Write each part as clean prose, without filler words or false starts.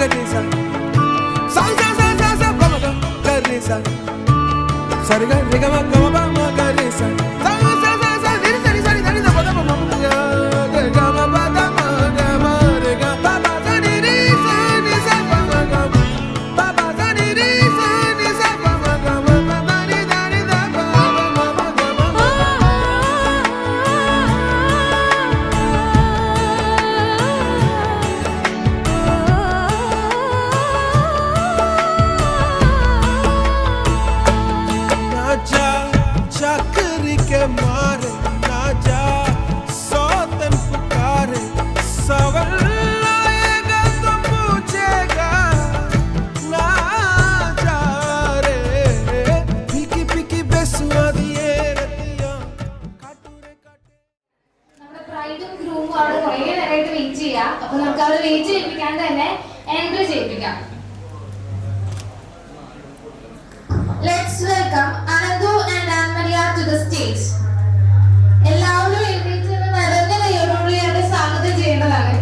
garisa sa sa sa sa sa pa ma garisa sarga rega ma ga ma ma garisa sa sa sa sa ni ni ni ni da pa da ma ma ga ma ba da ma ga ma re ga pa pa sa ni sa pa ma ga pa pa sa ni sa pa ma ga ma ma ni da pa ma ma ga ma चक्री के मारे ना जा सौतन पुकारे सवाल आएगा तो पूछेगा ना जा रे पीकी पीकी बेसुआ दिए रतिया काटूरे काटे നമ്മുടെ ബ്രൈഡും ഗ്രൂമും അവിടെ കുറേ നേരമായിട്ട് വെയിറ്റ് ചെയ്യാം. അപ്പൊ നമുക്ക് അവിടെ വെയിറ്റ് ചെയ്യിപ്പിക്കാണ്ട് തന്നെ entry ചെയ്യിപ്പിക്കാം. Let's welcome Anandu and Anmaria to the stage. എല്ലാവരും എഴുന്നേറ്റ് നിന്ന് നിറഞ്ഞ കൈയോടുകൂടി അവരെ സ്വാഗതം ചെയ്യേണ്ടതാണ്.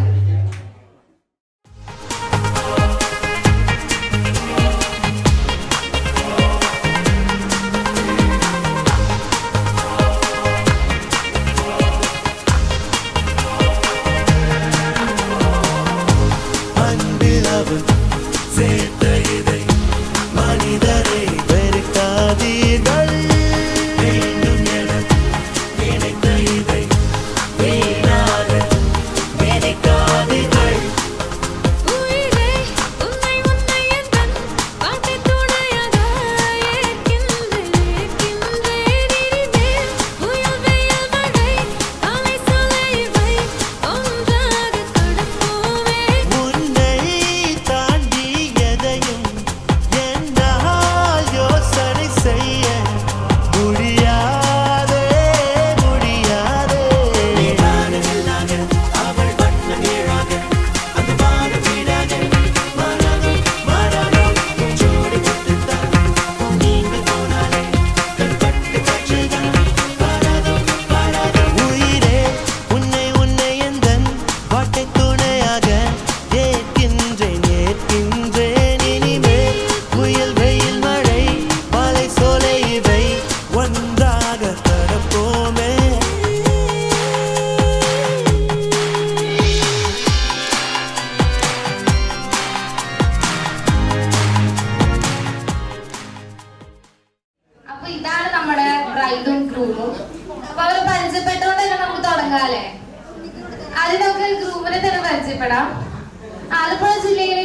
ആലപ്പുഴ ജില്ലയിലെ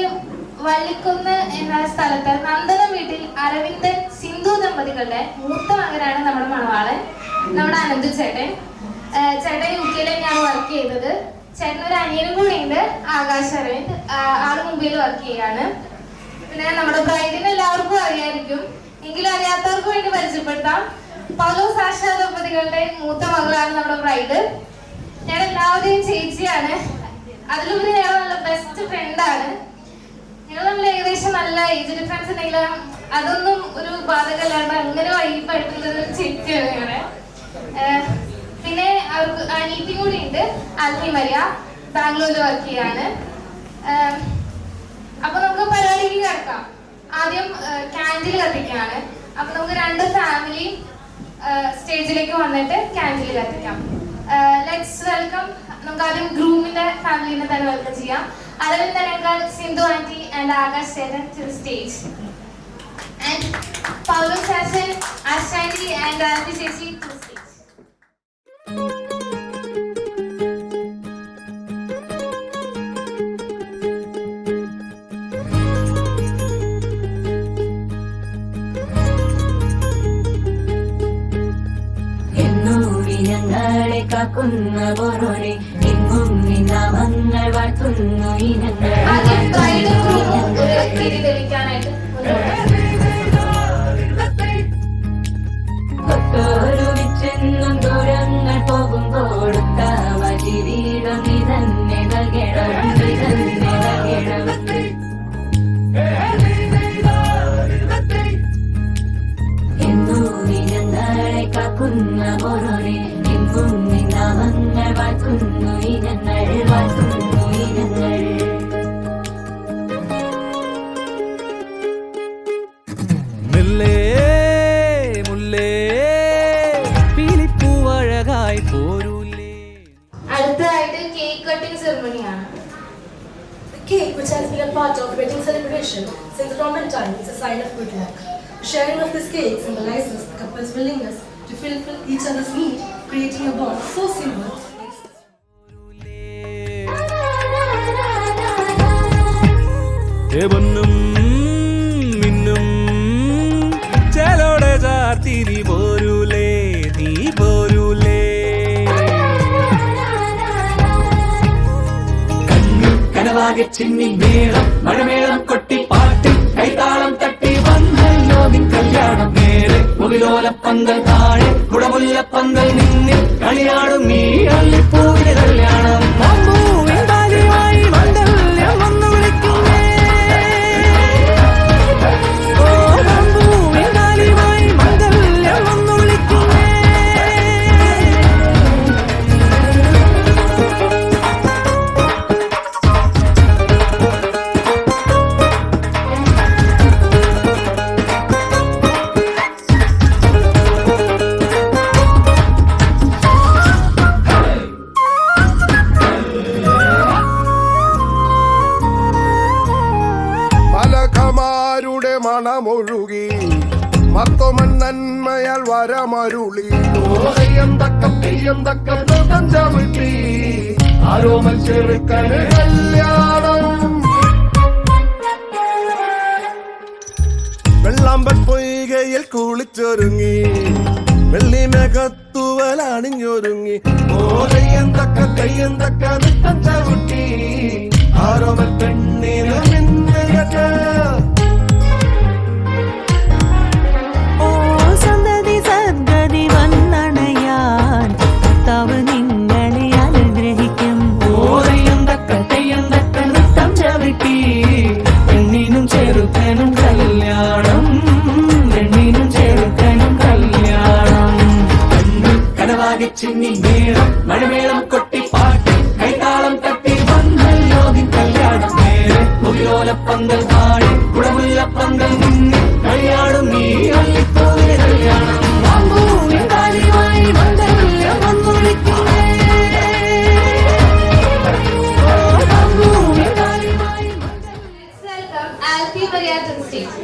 വള്ളിക്കുന്ന് എന്ന സ്ഥലത്ത് നന്ദനം വീട്ടിൽ അരവിന്ദൻ സിന്ധു ദമ്പതികളുടെ മൂത്ത മകനാണ് നമ്മുടെ മണവാളൻ, നമ്മുടെ അനന്തു ചേട്ടൻ. ചേട്ടൻ UK-ലാണ് വർക്ക് ചെയ്തത്. ചേട്ടൻ ഒരു അനിയനും കൂടി ഉണ്ട്, ആകാശ് അരവിന്ദ്. ആള് മുംബൈയിൽ വർക്ക് ചെയ്യാണ്. പിന്നെ നമ്മുടെ ബ്രൈഡിനെ എല്ലാവർക്കും അറിയായിരിക്കും, എങ്കിലും അറിയാത്തവർക്ക് വേണ്ടി പരിചയപ്പെടുത്താം. പൗലോസ് ആശാ ദമ്പതികളുടെ മൂത്ത മകളാണ് നമ്മുടെ ബ്രൈഡ്. ഞാൻ എല്ലാവരുടെയും ചേച്ചിയാണ്, അതിലുപരി ഞങ്ങൾ നല്ല ബെസ്റ്റ് ഫ്രണ്ടാണ്. ഞങ്ങൾ നമ്മൾ ഏകദേശം നല്ല ഏജ് ഡിഫറൻസ് ഉണ്ടെങ്കിലും അതൊന്നും ഒരു ബാധകമല്ലാണ്ട് അങ്ങനെ വൈബായിട്ടുള്ളൊരു ചേച്ചിയാണ് ഞങ്ങളെ. പിന്നെ അവർക്ക് അനീതി കൂടി ഉണ്ട്, ആൽഫി മരിയ, ബാംഗ്ലൂരിൽ വർക്ക് ചെയ്യാണ്. അപ്പൊ നമുക്ക് പരിപാടിക്ക് കിടക്കാം. ആദ്യം ക്യാൻഡിൽ കത്തിക്കാണ്. അപ്പൊ നമുക്ക് രണ്ട് ഫാമിലി സ്റ്റേജിലേക്ക് വന്നിട്ട് ക്യാൻഡിൽ കത്തിക്കാം. Let's welcome. നമുക്ക് ആദ്യം ഗ്രൂമിന്റെ ഫാമിലിനെ തന്നെ വെൽക്കം ചെയ്യാം. അരവിന്ദ് അനങ്കാൾ, സിന്ധു ആന്റി ആൻഡ് ആകാശ് ചേട്ടൻ ടു ദി സ്റ്റേജ്. ആൻഡ് പൗലോസ് ചാച്ചൻ, ആശാന്റി ആൻഡ് ആന്റി ചേച്ചി ടു ദി സ്റ്റേജ്. ഞങ്ങളെ കാക്കുന്ന പോരോരെ എങ്ങും നിന്നാമങ്ങൾ വാഴ്ത്തുന്നു ഇനങ്ങൾ ൊരുമിച്ചെന്നും ദൂരങ്ങൾ പോകുമ്പോൾ വഴി വീടും നീ തന്നെ നൽകണം, നീ തന്നെ നൽകണം. എന്നു നീ ഞങ്ങളെ കാക്കുന്ന പോരോരെ എങ്ങും നിന്നാമങ്ങൾ വാഴ്ത്തുന്നു ഇനങ്ങൾ, വാഴ്ത്തുന്നു ഇനങ്ങൾ. part of wedding celebration since Roman time is a sign of good luck. The sharing of this cake symbolizes the couple's willingness to fulfill each other's need, creating a bond so simple. ചേലോടെ ചാർത്തിരി പോരൂലേ നീ പോരൂലേ കനവാകെ ചിന്നി മേളം മഴമേളം കൊട്ടി പാട്ടി കൈതാളം തട്ടി വന്നല്ലോ നിൻ കല്യാണം നേരെ മുകിലോലപ്പന്തൽ താഴെ കുടമുല്ലപ്പന്തൽ നിന്നിൽ കളിയാടും നീ അള്ളിപ്പൂവിന് കല്യാണം മലകമാരുടെ മണമൊഴുകി മത്തൊമൻ നന്മയാൽ വരമരുളി തെയ്യം തക്കം ചവിട്ടി ആരോമൽ ചെറുക്കന് കല്യാണം വെള്ളാമ്പൻ പൊയ്കയിൽ കുളിച്ചൊരുങ്ങി വെള്ളിമേഘത്തുവലണിഞ്ഞൊരുങ്ങി തെയ്യം തക്ക നൃത്തം ചവിട്ടി ആരോമൽ പെണ്ണിന് മിന്നയറ്റ സന്തതി സദ്ഗതി വന്നണയാൻ കർത്താവ് നിങ്ങളെ അനുഗ്രഹിക്കും തെയ്യം തക്ക നൃത്തം ചവിട്ടി പെണ്ണിനും ചെറുക്കനും കല്യാണം പെണ്ണിനും ചെറുക്കനും കല്യാണം കനവാകെ ചിന്നി മേളം മഴമേളം കൊട്ടി പാട്ടി കൈതാളം തട്ടി വന്നല്ലോ നിൻ കല്യാണം നേരെ മുകിലോലപ്പന്തൽ താഴെ കുടമുല്ലപ്പന്തൽ നിന്നിൽ കളിയാടും നീ അള്ളിപ്പൂവിന് കല്യാണം welcome Alfie Maria to stage.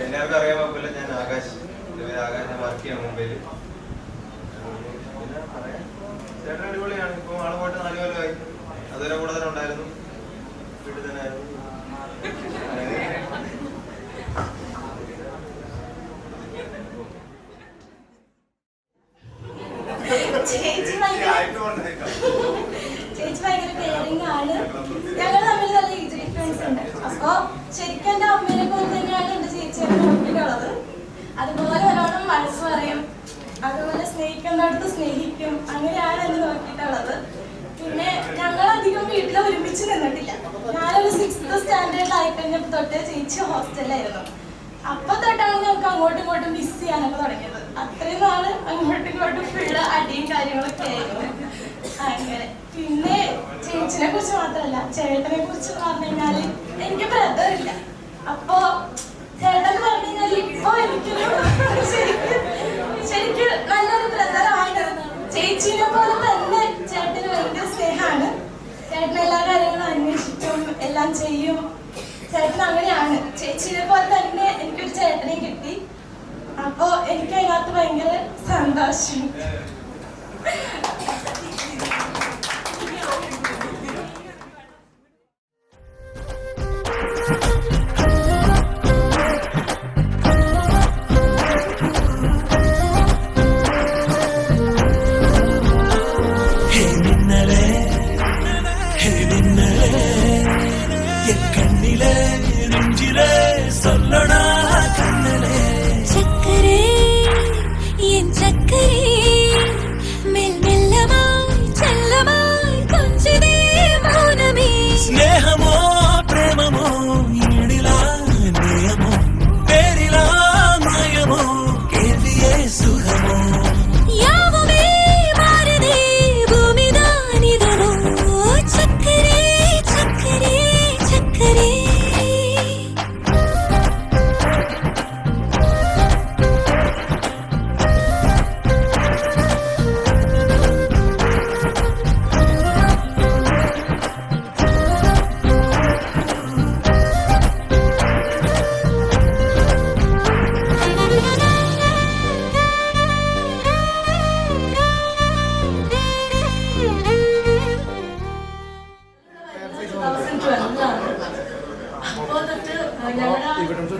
എല്ലാവർക്കും അറിയാൻ ഞാൻ ആകാശ് ഞാൻ വർക്ക് ചെയ്യാം മുംബൈയിൽ. പിന്നെ പറയാം ചേട്ടൻ അടിപൊളിയാണ്. ഇപ്പൊ ആള് പോയിട്ട് 4 കൊല്ലമായി. അതുവരെ കൂടെ തന്നെ ഉണ്ടായിരുന്നു, വീട്ടിൽ തന്നെ ആയിരുന്നു. ചേച്ചി ഭയങ്കര കെയറിംഗ് ആണ്. ഞങ്ങൾ തമ്മിൽ നല്ല ഏജ് ഡിഫറൻസ് ഉണ്ട്. അപ്പൊ ശരിക്കും എന്റെ അമ്മേനെ പോലെ തന്നെയാണ് എന്റെ ചേച്ചിയെ നോക്കിയിട്ടുള്ളത്. അതുപോലെ നല്ലോണം മനസ്സ് പറയും, അതുപോലെ സ്നേഹിക്കുന്നിടത്ത് സ്നേഹിക്കും. അങ്ങനെയാണ് എന്നെ നോക്കിയിട്ടുള്ളത്. പിന്നെ ഞങ്ങൾ അധികം വീട്ടിൽ ഒരുമിച്ച് നിന്നിട്ടില്ല. ഞാനൊരു 6th സ്റ്റാൻഡേർഡിലായി കഴിഞ്ഞപ്പോൾ തൊട്ട് ചേച്ചി ഹോസ്റ്റലിലായിരുന്നു. അപ്പൊ തൊട്ടാണ് ഞങ്ങൾക്ക് അങ്ങോട്ടും ഇങ്ങോട്ടും മിസ് ചെയ്യാനൊക്കെ തുടങ്ങിയത്. അത്രയും നാള് അങ്ങോട്ടും ഇങ്ങോട്ടും ഫുള്ള് അടിയും കാര്യങ്ങളൊക്കെ ആയിരുന്നു. അങ്ങനെ പിന്നെ ചേച്ചിനെ കുറിച്ച് മാത്രമല്ല, ചേട്ടനെ കുറിച്ച് പറഞ്ഞു കഴിഞ്ഞാല് എനിക്ക് ബ്രദർ ഇല്ല. അപ്പൊ ചേട്ടൻ പറഞ്ഞു കഴിഞ്ഞാൽ ഇപ്പൊ എനിക്കൊരു ശരിക്കും നല്ലൊരു ബ്രദറാണ്. ചേച്ചിനെ പോലെ തന്നെ ചേട്ടന് ഭയങ്കര സ്നേഹമാണ്. ചേട്ടൻ എല്ലാ കാര്യങ്ങളും അന്വേഷിക്കും, എല്ലാം ചെയ്യും. ചേട്ടൻ അങ്ങനെയാണ്. ചേച്ചിനെ പോലെ തന്നെ എനിക്കൊരു ചേട്ടനെയും കിട്ടി. അപ്പൊ എനിക്ക് അതിനകത്ത് ഭയങ്കര സന്തോഷം. Hey, நெஞ்சிலே சொல்லடா கண்ணலே சக்கரே என் சக்கரே மெல் மெல்லமாய் செல்லமாய் கொஞ்சதே மௌனமே സ്നേഹമോ പ്രേമമോ ഈടിലാ നിയമോ പേരിലാ മായമോ കേൾവിയേ സുഖമോ யாவுமே மாறுதே பூமிதானிதனோ சக்கரே சக்கரே சக்கரே അപ്പോ തൊട്ട് ഞങ്ങളുടെ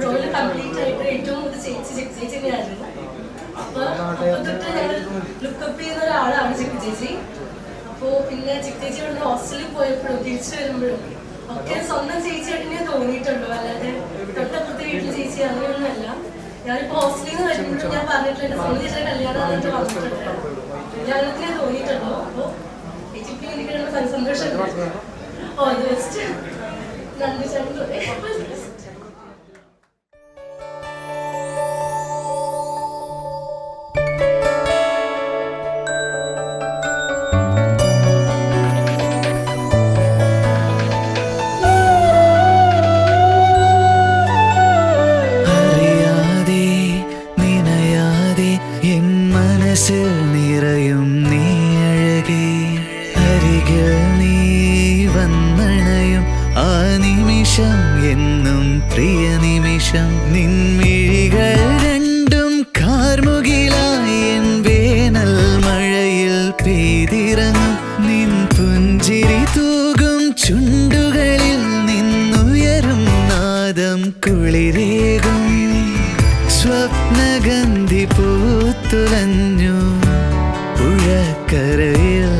റോള് കംപ്ലീറ്റ് ആയിട്ട് ഏറ്റവും കൂടുതൽ ചേച്ചി തന്നെയായിരുന്നു. അപ്പൊ തൊട്ട് ഞങ്ങൾ ലുക്കപ്പ് ചെയ്യുന്ന ഒരാളാണ് ചിക്കു ചേച്ചി. അപ്പോ പിന്നെ ചിക്കു ചേച്ചി ഇവിടെ ഹോസ്റ്റലിൽ പോയപ്പോഴും തിരിച്ചു വരുമ്പോഴും ഒക്കെ സ്വന്തം ചേച്ചിയായിട്ട് തോന്നിയിട്ടുള്ളൂ. അല്ലാതെ തൊട്ടപ്പുറത്തെ വീട്ടിൽ ചേച്ചി അങ്ങനെയൊന്നുമല്ല. ഞാനിപ്പോ ഹോസ്റ്റലിൽ നിന്ന് വരുമ്പോഴും ഞാൻ പറഞ്ഞിട്ടുണ്ട് സ്വന്തം ചേച്ചിയുടെ കല്യാണം എന്നിട്ട് വന്നിട്ടുണ്ട്. കല്യാണത്തിനെ തോന്നിയിട്ടുള്ളൂ. അപ്പോ ചേച്ചിക്ക് എനിക്ക് സന്തോഷമുണ്ട്. All the best. നന്ദി ചേട്ടൻ. അറിയാതെ നിനയാതെ എൻ മനസ്സിൽ നിറയും നീ അഴകേ അരികിൽ നീ വന്നണയും ആ നിമിഷം എന്നും പ്രിയ നിമിഷം നിൻമിഴികൾ രണ്ടും കാർമുകിലായി എൻ വേനൽ മഴയിൽ പെയ്തിറങ്ങും നിൻ പുഞ്ചിരി തൂകും ചുണ്ടുകളിൽ നിന്നുയരും നാദം കുളിരേകും സ്വപ്നഗന്ധി പൂത്തുലഞ്ഞു പുഴക്കരയിൽ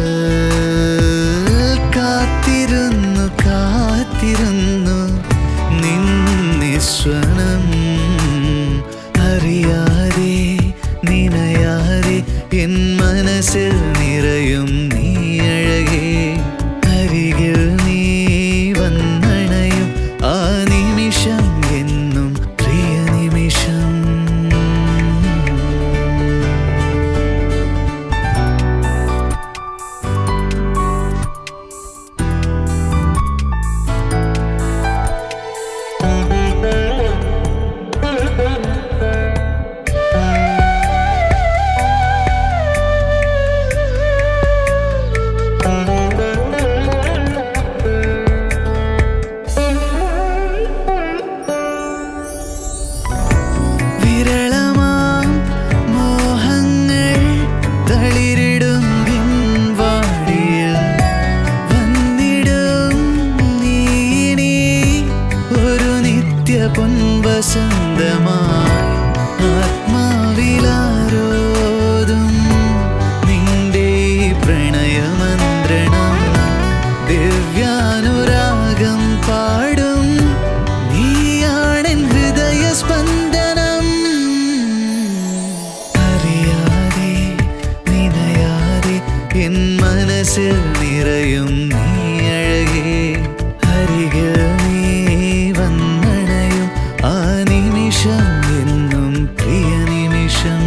കാത്തിരുന്നു കാത്തിരുന്നു നിന്നിസ്വനം അറിയാതെ നിനയാതെ എൻ മനസ്സിൽ നിറയും നീ അഴകേ അരികിൽ നീ വന്നണയും ആ നിമിഷം എന്നും പ്രിയ നിമിഷം വിരളമാം മോഹങ്ങൾ തളിരിടും പിൻവാടിയിൽ വന്നിടും നീ ഒരു നിത്യ പൊൻവസന്തമായി ആത്മാവിലാരോതും നിന്റെ പ്രണയമന്ത്രണം ദിവ്യാനുരാഗം പാടും നീയാണെൻ ഹൃദയ സ്പന്ദനം അറിയാതെ നിനയാതെ എൻ മനസ്സിൽ നിറയും നീ അഴകേ അരികിൽ നീ വന്നണയും ആ നിമിഷം എന്നും പ്രിയ നിമിഷം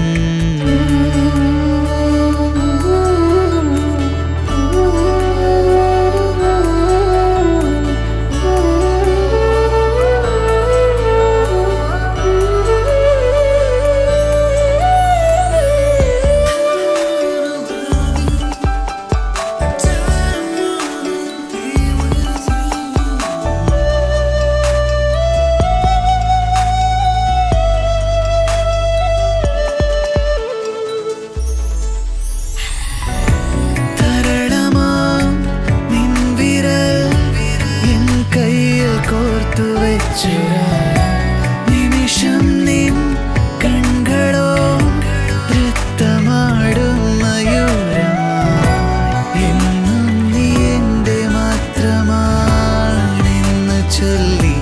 തരളമാം നിൻ വിരൽ എൻ കയ്യിൽ കോർത്തു വെച്ചൊരാ നിമിഷം നിൻ കൺകളോ നൃത്തമാടും മയൂരമായി എന്നും നീ എൻ്റെ മാത്രമാണെന്ന് ചൊല്ലി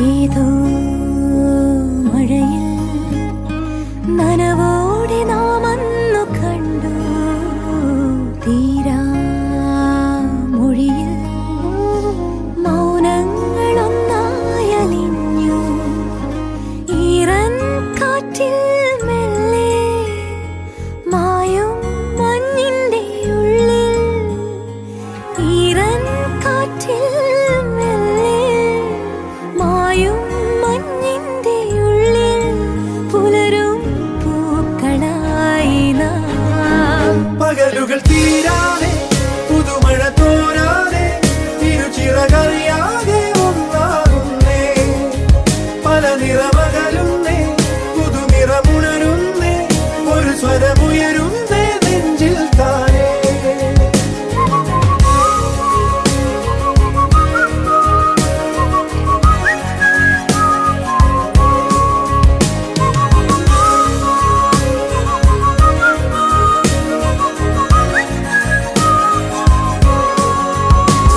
ഏതോ മഴയിൽ നനവോടെ നാം അന്നു കണ്ടു തീരാ മൊഴിയിൽ മൗനങ്ങളൊന്നായലിഞ്ഞു ഈറൻ കാറ്റിൽ മെല്ലെ മായും മഞ്ഞിന്റെ ഉള്ളിൽ ഈറൻ കാറ്റിൽ മെല്ലെ മായും മഞ്ഞിന്റെ ഉള്ളിൽ പുലരും പൂക്കളായി നാം പകലുകൾ തീരാതെ പുതുമഴ തോരാതെ തിരുച്ചിറകറിയാതെ ഒന്നാകുന്നേ പല നിറമകലുന്നേ പുതുനിറമുണരുന്നേ ഒരു സ്വരമുയരുന്നേ നെഞ്ചിൽ താനേ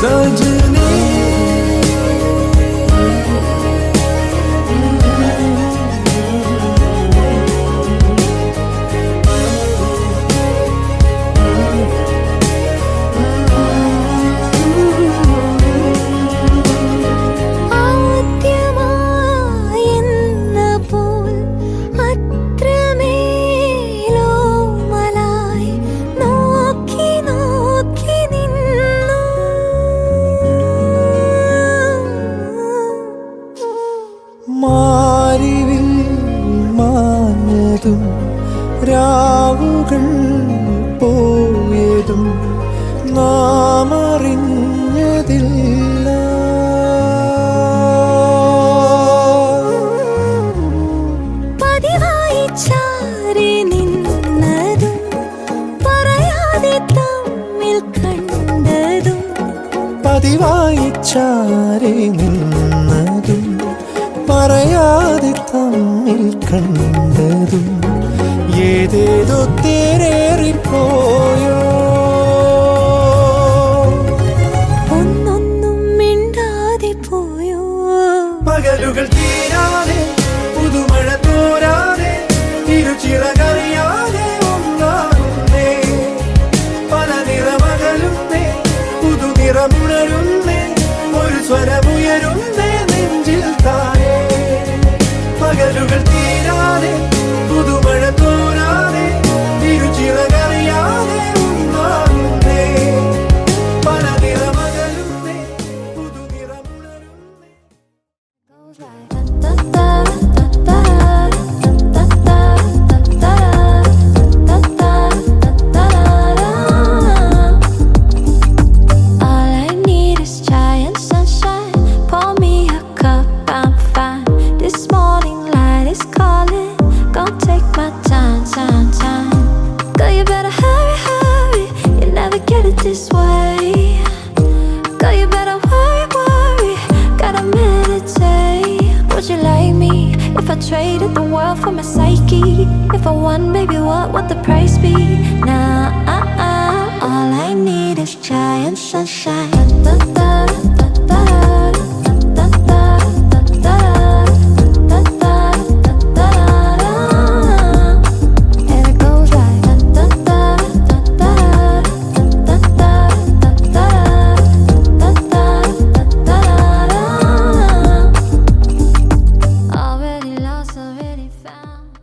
സജനേ ആദ്യമായെന്ന പോൽ അത്രമേലോമലായി നോക്കി നോക്കി നിന്നു മാരിവിൽ മാഞ്ഞതും രാവുകൾ പോയതും നാം അറിഞ്ഞതില്ല പതിവായി ചാരി നിന്നതും പറയാതെ തമ്മിൽ കണ്ടതും പതിവായി ചാരി നിന്നതും പറയാതെ തമ്മിൽ കണ്ടതും ഏതേതോ തേരേറിപ്പോയോ ഒന്നൊന്നും മിണ്ടാതെ പോയോ പകലുകൾ തീരാതെ പുതുമഴ തോരാതെ തിരുച്ചിറകറിയാതെ ഒന്നാകുന്നേ പല നിറമകലുന്നേ പുതുനിറമുണരുന്നേ ഒരു സ്വരമുയരുന്നേ നെഞ്ചിൽ താനേ പകലുകൾ തീരാതെ പുതുമഴ തോരാതെ തിരുച്ചിറകറിയാതെ ഒന്നാകുന്നേ പല നിറമകലുന്നേ പുതുനിറമുണരുന്നേ All I need is giant sunshine. Pour me a cup, I'm fine. This morning light is calling. Gonna take my time, time, time. Girl, you better hurry, hurry. You never get it this way. Girl, you better worry, worry. Gotta meditate. Would you like me if I traded the world for my psyche? If I won, baby, what would the price be? Nah, all I need is giant sunshine. And it goes like already lost, already found.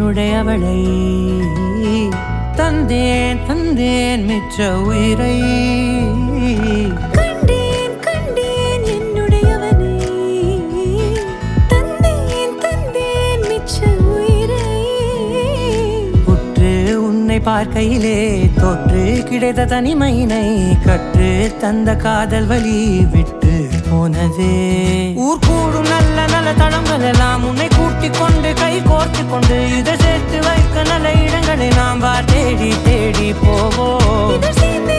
என்னுடையவளை தந்தேன் தந்தேன் மிச்ச உயிரை கண்டேன் கண்டேன் என்னுடையவனை தந்தேன் தந்தேன் மிச்ச உயிரை உற்று உன்னை பார்க்கையிலே தொற்று கிடைத்த தனிமையினை கற்று தந்த காதல் வழி விட்டு போனதே ஊர் கூடும் நல்ல நல்ல தளங்கள் எல்லாம் உன்னை கூட்டிக் கொண்டு கை கோர்த்து கொண்டு இதை சேர்த்து வைக்க நல்ல இடங்களை நாம் வா தேடி தேடி போவோம். இதழ் சேர்ந்து